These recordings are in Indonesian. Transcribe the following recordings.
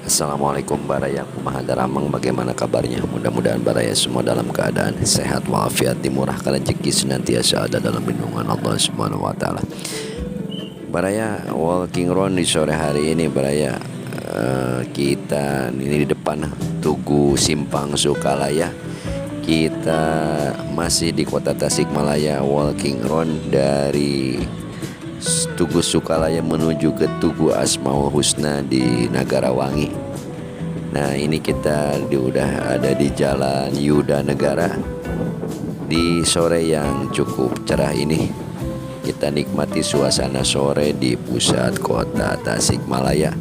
Assalamualaikum Baraya Mahadaramang, bagaimana kabarnya? Mudah-mudahan Baraya semua dalam keadaan sehat walafiat, dimurahkan rezeki, senantiasa ada dalam lindungan Allah Subhanahu wa taala. Baraya walking round di sore hari ini Baraya, kita ini di depan Tugu Simpang Sukalaya. Kita masih di Kota Tasikmalaya, walking round dari Tugu Sukalaya menuju ke Tugu Asmaul Husna di Nagarawangi. Nah, ini kita udah ada di Jalan Yuda Negara di sore yang cukup cerah ini. Kita nikmati suasana sore di pusat kota Tasikmalaya.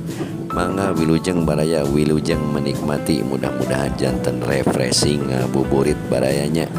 Mangga wilujeng Baraya, wilujeng menikmati, mudah-mudahan jantan refreshing ngabuburit barayanya.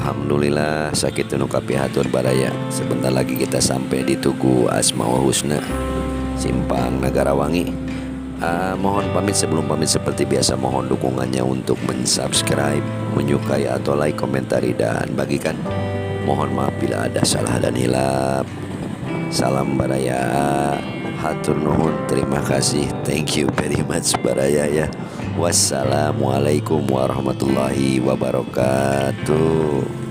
Alhamdulillah sakit nu kapihatur baraya. Sebentar lagi kita sampai di Tugu Asmaul Husna, Simpang Nagarawangi. Mohon pamit, sebelum pamit seperti biasa mohon dukungannya untuk mensubscribe, menyukai atau like, komentari dan bagikan. Mohon maaf bila ada salah dan hilap. Salam baraya, hatur nuhun, terima kasih, thank you very much baraya ya. Wassalamualaikum warahmatullahi wabarakatuh.